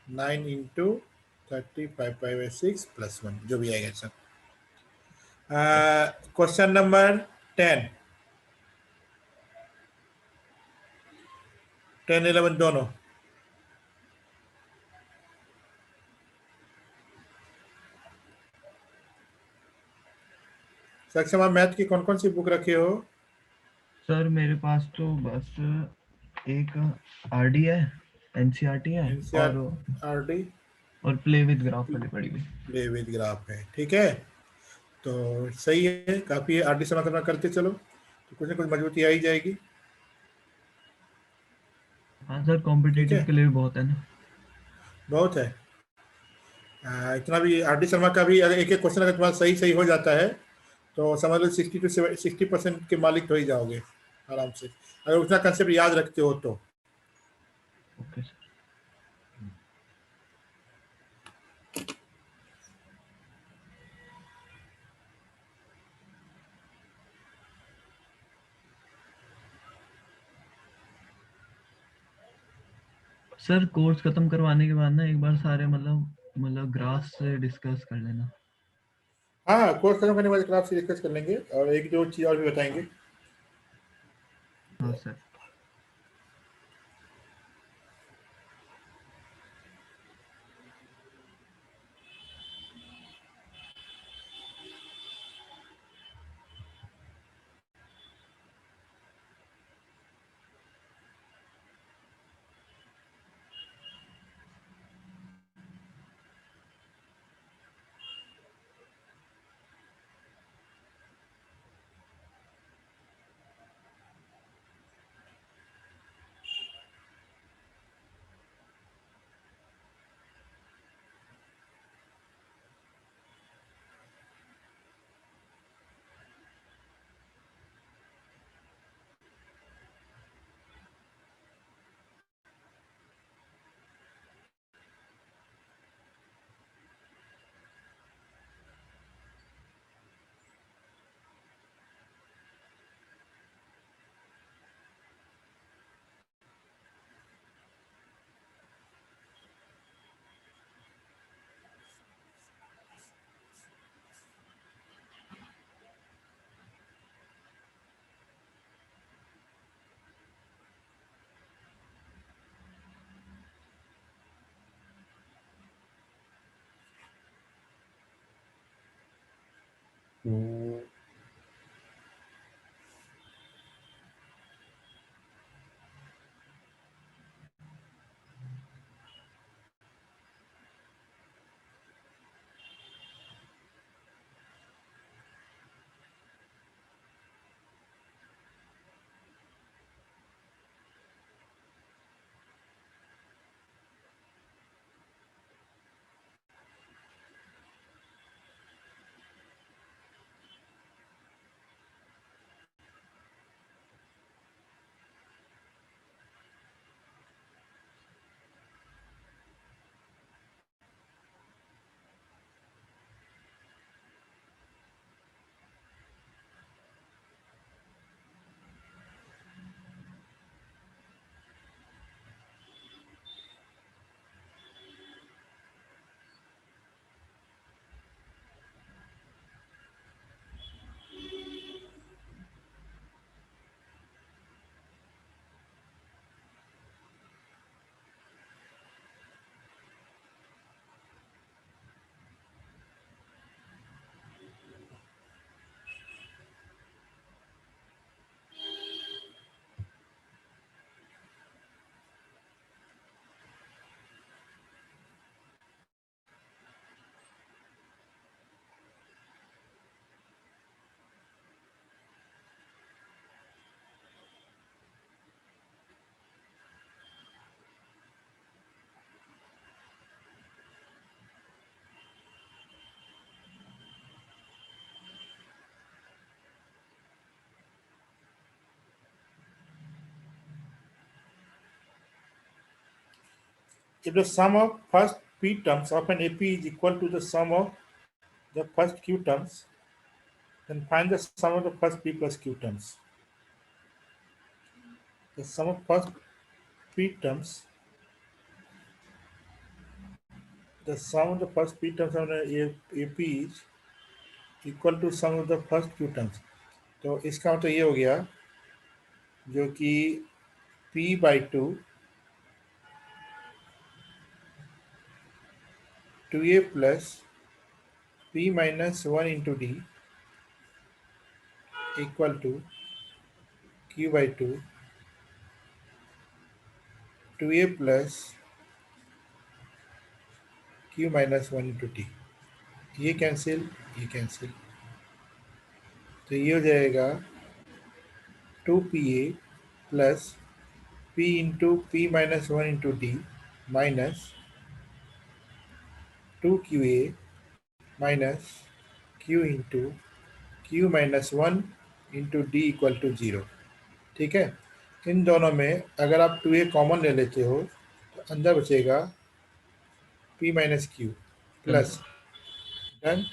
9 × 35/6 + 1 जो भी आएगा सर। क्वेश्चन नंबर 10, 10, 11 दोनों। सक्षम आप मैथ की कौन कौन सी बुक रखे हो? सर मेरे पास तो बस एक आरडी है, एनसीईआरटी है एनसीईआरटी और प्ले विद ग्राफ वाली पड़ी हुई। प्ले विद ग्राफ है, ठीक है। तो सही है, काफ़ी आरडी समय करना करते चलो तो कुछ ना कुछ मजबूती आ ही जाएगी। हाँ सर, ठीक कॉम्पिटिटिव है, के लिए भी बहुत है ना। बहुत है। इतना भी आरडी शर्मा का भी अगर एक एक क्वेश्चन अगर तुम्हारा सही सही हो जाता है तो समझ लो 60% के मालिक हो ही जाओगे आराम से, अगर उतना कंसेप्ट याद रखते हो तो। Okay sir. सर कोर्स खत्म करवाने के बाद ना एक बार सारे मतलब ग्राफ से डिस्कस कर लेना। हाँ, कोर्स खत्म करने के बाद क्लास से डिस्कस कर लेंगे और एक दो चीज़ और भी बताएंगे। हाँ sir. if the sum of first p terms of an AP is equal to the sum of the first q terms, then find the sum of the first p plus q terms. The sum of first p terms, the sum of the first p terms of an AP is equal to sum of the first q terms. तो इसका मतलब ये हो गया जो कि p by 2 2a plus p minus 1 into d equal to q by 2 2a plus q minus 1 into t. ये cancel तो ये हो जाएगा 2pa plus p into p minus 1 into d minus 2qa minus q into q minus 1 into d equal to 0. ठीक है, इन दोनों में अगर आप 2a कॉमन ले लेते हो तो अंदर बचेगा p minus Q plus done.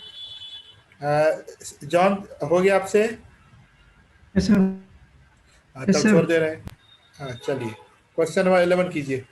John हो गया आपसे? Yes, sir. हाँ Yes, तब sir. छोड़ दे रहे हैं। हाँ चलिए क्वेश्चन नंबर 11 कीजिए।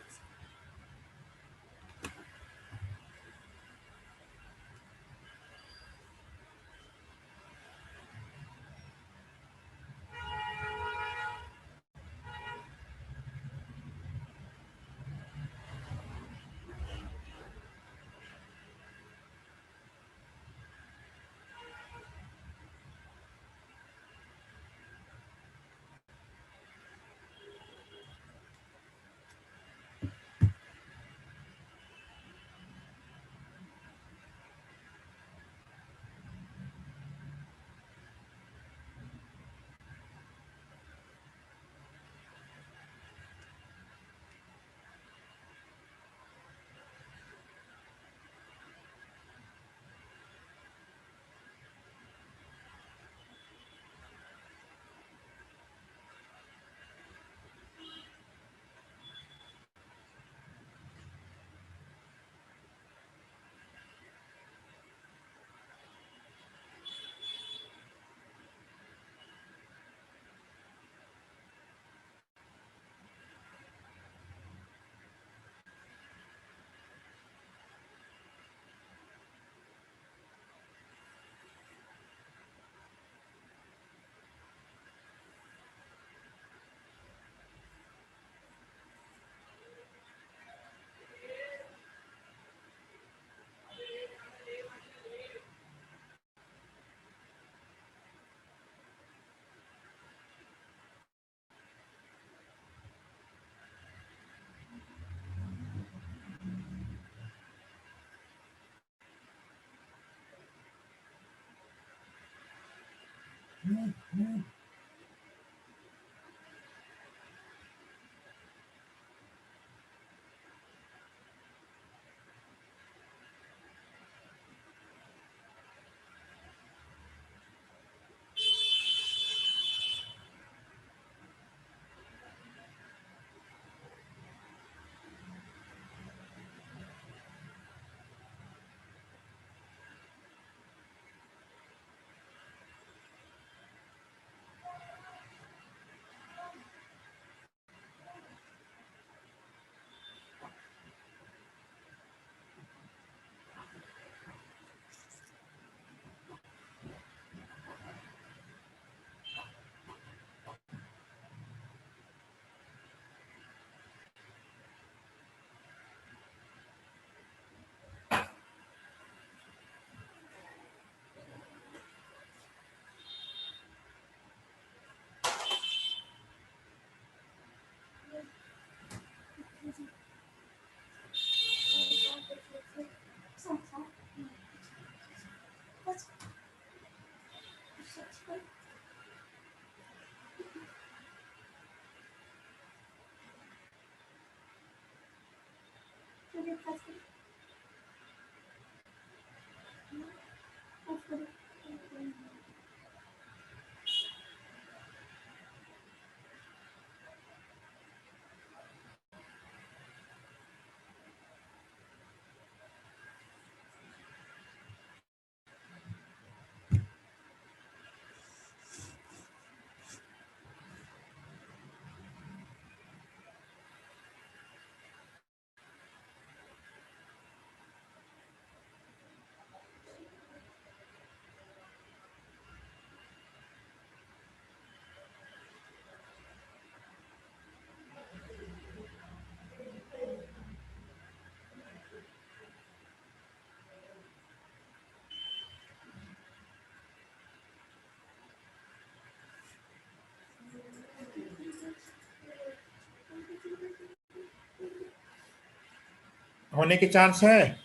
होने के चांस है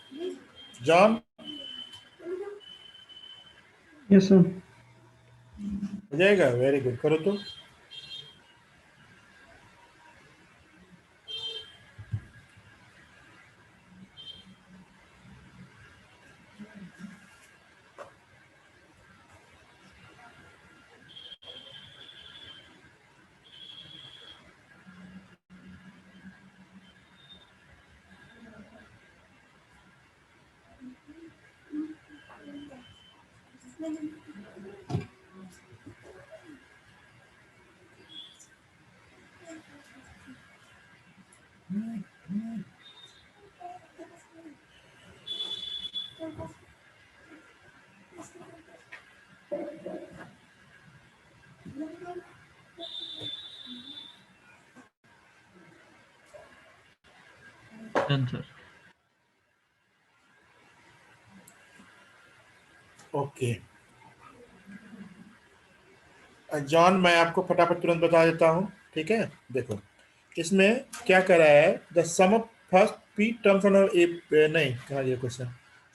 जॉन? Yes sir. हो जाएगा, वेरी गुड, करो तो। Done sir. ओके जॉन, मैं आपको फटाफट तुरंत बता देता हूँ, ठीक है। देखो इसमें क्या कर रहा है, the sum of first P terms of A, नहीं कहा ये क्वेश्चन,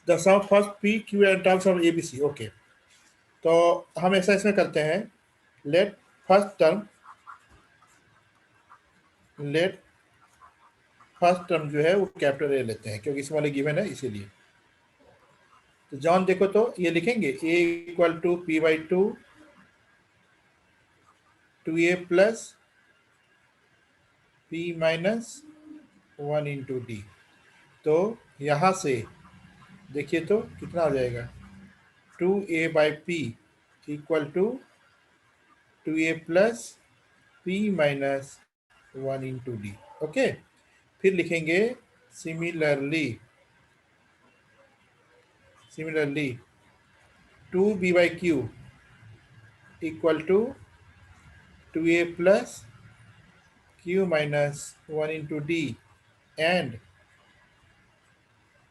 the sum of first P Q and terms of A B C. Okay, तो हम ऐसा इसमें करते हैं, let first term, let first term जो है वो कैपिटल ए लेते हैं क्योंकि इसमें वाले गिवन है इसीलिए। तो जॉन देखो तो ये लिखेंगे A equal to P by two A plus P minus 1 into D. तो यहाँ से देखिए तो कितना हो जाएगा, 2a by P equal to A plus P minus 1 into D. Okay, फिर लिखेंगे similarly, similarly 2b by Q equal to A plus Q minus 1 into D and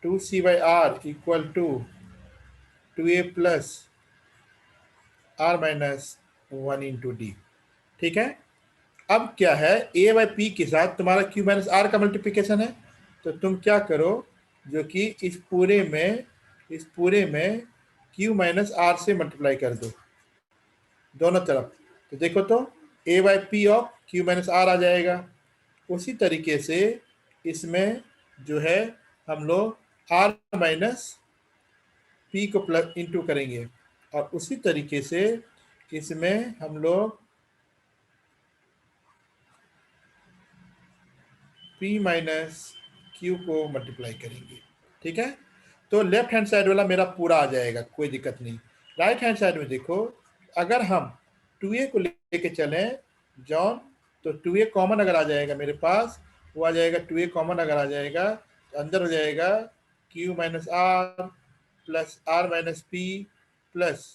2c by R equal to A plus are minus 1 into D. ठीक है, अब क्या है, ए by P के साथ तुम्हारा क्यू माइनस आर का मल्टीप्लिकेशन है, तो तुम क्या करो, जो कि इस पूरे में क्यू माइनस आर से मल्टीप्लाई कर दो दोनों तरफ। तो देखो तो A by P of Q minus R आ जाएगा। उसी तरीके से इसमें जो है हम लोग आर माइनस पी को प्लस इंटू करेंगे, और उसी तरीके से इसमें हम लोग पी माइनस क्यू को मल्टीप्लाई करेंगे। ठीक है, तो लेफ्ट हैंड साइड वाला मेरा पूरा आ जाएगा, कोई दिक्कत नहीं। राइट हैंड साइड में देखो, अगर हम 2a को लेके चलें जॉन, तो 2a कॉमन अगर आ जाएगा मेरे पास, वो आ जाएगा 2a कॉमन अगर आ जाएगा तो अंदर हो जाएगा q minus r plus are minus p plus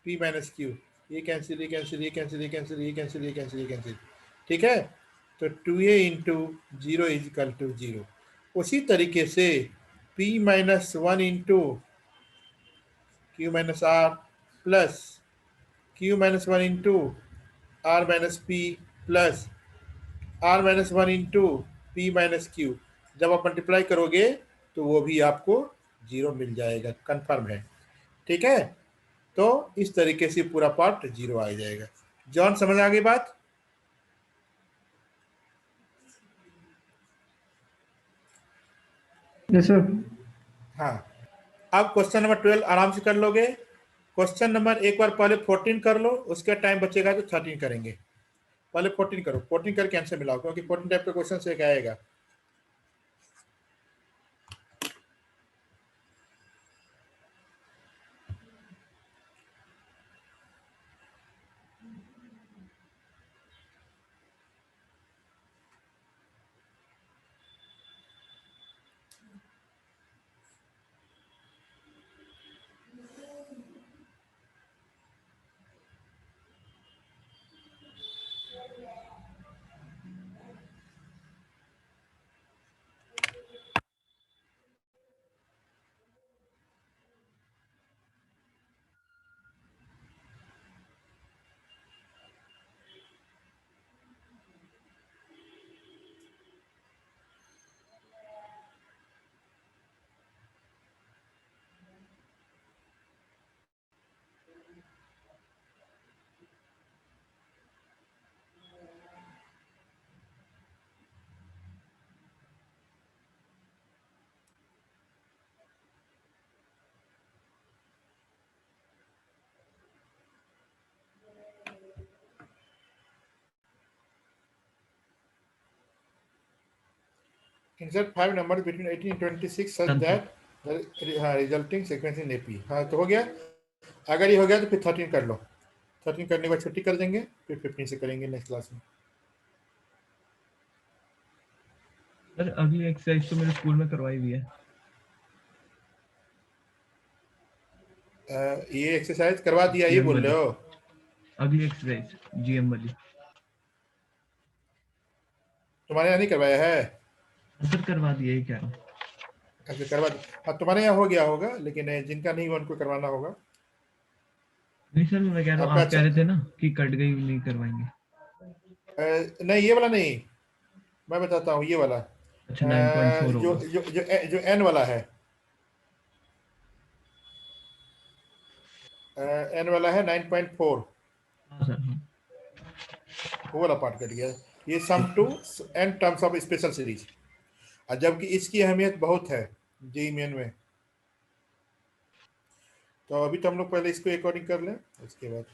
P minus q. ये कैंसिल, ये कैंसिल, ये कैंसिल, ये कैंसिल, ये कैंसिल, ये कैंसिल, ये कैंसिल। ठीक है, तो 2a into zero is equal to zero. उसी तरीके से p minus 1 into q minus r plus Q minus 1 into r minus p plus are minus 1 into p minus q, जब आप मल्टीप्लाई करोगे तो वो भी आपको जीरो मिल जाएगा, कंफर्म है। ठीक है, तो इस तरीके से पूरा पार्ट जीरो आ जाएगा। जॉन समझ आ गई बात? Yes sir. हाँ, अब क्वेश्चन नंबर 12 आराम से कर लोगे। क्वेश्चन नंबर एक बार पहले 14 कर लो, उसके टाइम बचेगा तो 13 करेंगे। पहले 14 करो, 14 करके आंसर मिलाओ, क्योंकि 14 टाइप का क्वेश्चन से एक आएगा। insert 5 numbers between 18 and 26 such Done, that the resulting sequence in AP। हाँ तो हो गया। अगर ये हो गया तो फिर 13 कर लो। 13 करने के बाद छुट्टी कर देंगे, फिर 15 से करेंगे नेक्स्ट क्लास में। सर अगली एक्सरसाइज तो मेरे स्कूल में करवाई हुई है। ये एक्सरसाइज करवा दिया ये GM बोल वाली। रहे हो? अगली एक्सरसाइज जीएम वाली तुम्हारे यहाँ नहीं करवाया है? सर करवा दिया ही कह रहा हूँ। अच्छा करवा दिया। हाँ तुम्हारे यहाँ हो गया होगा, लेकिन जिनका नहीं हुआ उनको करवाना होगा। नहीं सर मैं कह रहा हूँ, आपका आप कह रहे थे ना कि कट गई नहीं करवाएंगे। नहीं ये वाला नहीं, मैं बताता हूँ ये वाला। अच्छा 9.4 जो होगा। जो जो जो एन वाला है, एन वाला है 9.4, हाँ सर हाँ। वो वाला पार्ट कट गया। ये sum to N terms of special series, और जबकि इसकी अहमियत बहुत है जेईई मेन में। तो अभी तो हम लोग पहले इसको अकॉर्डिंग कर लें, उसके बाद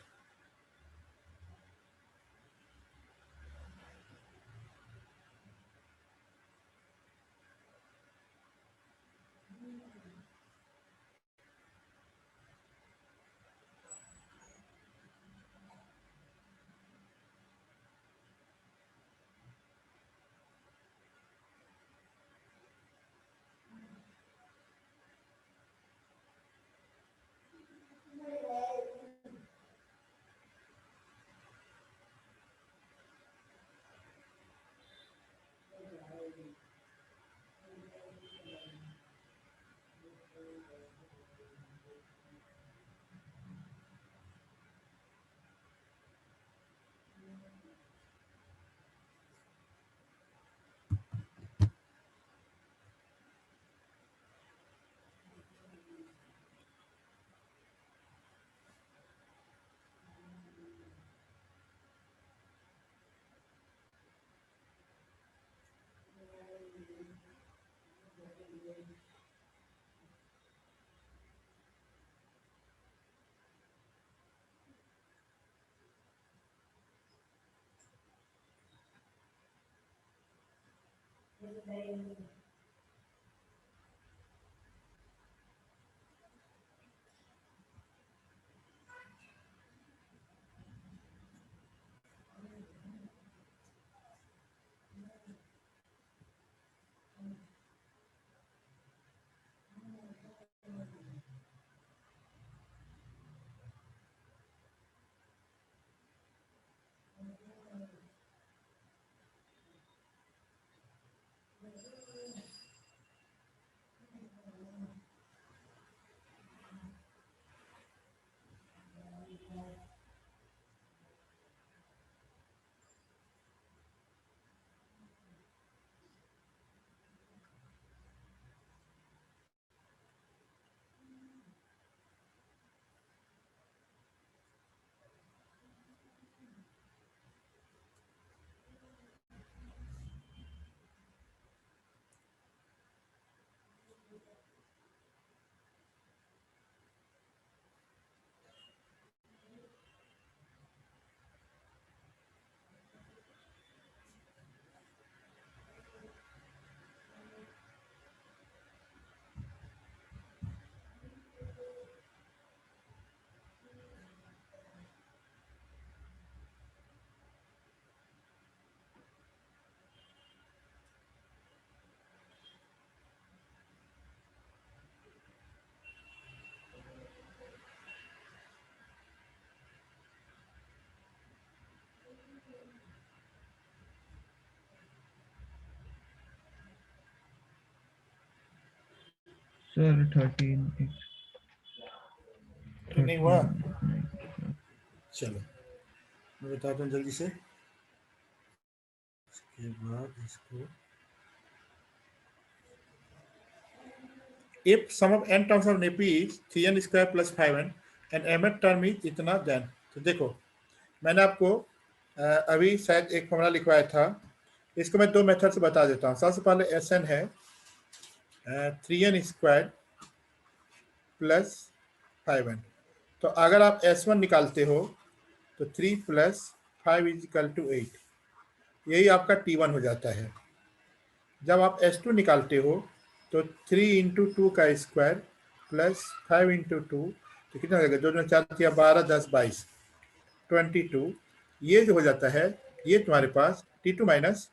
सर 13 नहीं हुआ। 13 चलो मैं बताता हूँ जल्दी से। इसके बाद इसको if sum of n terms of NAPI is 3n square plus 5n and mth term is इतना then, तो देखो मैंने आपको अभी शायद एक फॉर्मूला लिखवाया था, इसको मैं दो मेथड से बता देता हूँ। सबसे पहले Sn है 3n स्क्वायर प्लस 5n। तो अगर आप S1 निकालते हो तो 3 प्लस 5 इज इक्वल टू 8, यही आपका T1 हो जाता है। जब आप S2 निकालते हो तो 3 इंटू 2 का स्क्वायर प्लस 5 इंटू 2 तो कितना हो जाएगा, 2 4 किया 12 10 22 22, ये जो हो जाता है ये तुम्हारे पास T2 माइनस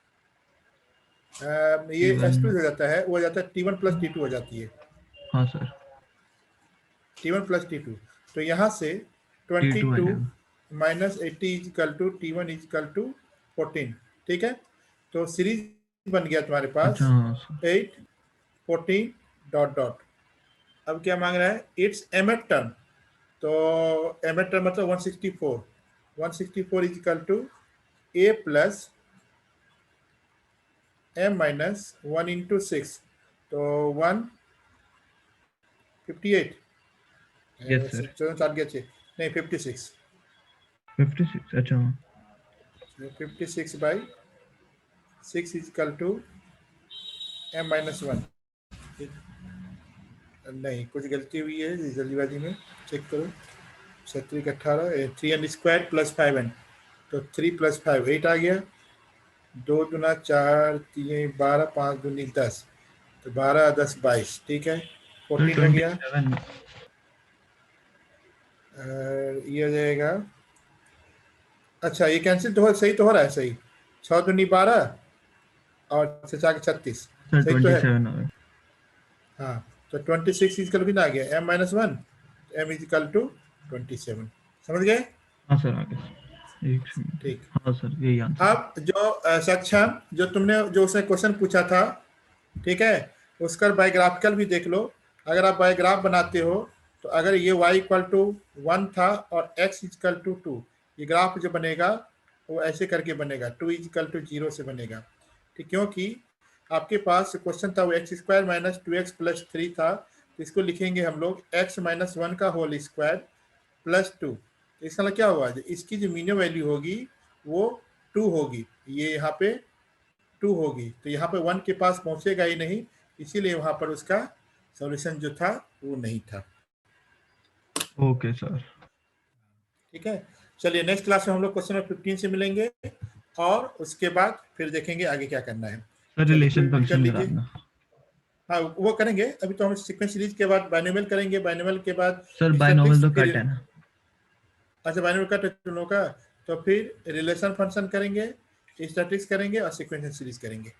ये T1 S2 हो जाता है, वो हो जाता है T1 प्लस T2 हो जाती है, हाँ सर, T1 प्लस T2। तो यहाँ से T2 आ 22 जाएगा। Minus 80 is equal to T1 is equal to 14, ठीक है। तो सीरीज बन गया तुम्हारे अच्छा पास हाँ सर, 8 14 डॉट डॉट। अब क्या मांग रहा है, इट्स mth टर्म, तो mth टर्म मतलब 164 is equal to a plus m minus 1 into 6, तो 158 यस सर, 4 गया 6 नहीं 56, 56 अच्छा हाँ, 56 by 6 is equal to m minus 1। नहीं कुछ गलती हुई है जल्दीबाजी में, चेक करो। 7 18 3n स्क्वायर प्लस 5n, तो 3 प्लस 5 8 आ गया, 2 दूना 4 3 12 5 दूनी 10, तो 12 10 22, ठीक है, सर 14 हो गया। 27 ये हो जाएगा, अच्छा ये कैंसिल तो हो, सही तो हो रहा है, सही 6 दूनी 12 और 6 36, सर सही तो है। 27 आ गया। हाँ तो 26 इजिकल भी ना आ गया m minus 1, m is equal to 27, समझ गए। हाँ सर आ गया, एक सेकंड, ठीक, हाँ सर यही आंसर है। अब जो सक्षम जो तुमने जो उसने क्वेश्चन पूछा था, ठीक है, उसका बायोग्राफिकल भी देख लो। अगर आप बायोग्राफ बनाते हो तो अगर ये y इक्वल टू 1 था और x इक्वल टू 2, ये ग्राफ जो बनेगा वो ऐसे करके बनेगा, 2 इक्वल टू 0 से बनेगा, ठीक, क्योंकि आपके पास क्वेश्चन था वो x square minus 2x plus 3 था, तो इसको लिखेंगे हम लोग x माइनस 1 का होल स्क्वायर प्लस 2। तो इसका मतलब क्या हुआ, इसकी जो मीनिमम वैल्यू होगी वो 2 होगी, ये यहाँ पे 2 होगी, तो यहाँ पे 1 के पास पहुंचेगा ही नहीं, इसीलिए वहां पर उसका सॉल्यूशन जो था वो नहीं था। ओके सर, ठीक है, चलिए नेक्स्ट क्लास में हम लोग क्वेश्चन नंबर 15 से मिलेंगे और उसके बाद फिर देखेंगे आगे क्या करना है। सर चलिए रिलेशन क्विक कर फंक्शन लीजिए। कराना। हाँ वो करेंगे, अभी तो हम सीक्वेंस सीरीज के बाद बाइनोमियल करेंगे, बाइनोमियल के बाद सर बायनोमियल स्टैटिस्टिक्स, तो फिर कट है ना। अच्छा बाइनोमियल का टेक्नों का, तो फिर रिलेशन फंक्शन करेंगे, स्टैटिस्टिक्स करेंगे और सीक्वेंस सीरीज करेंगे।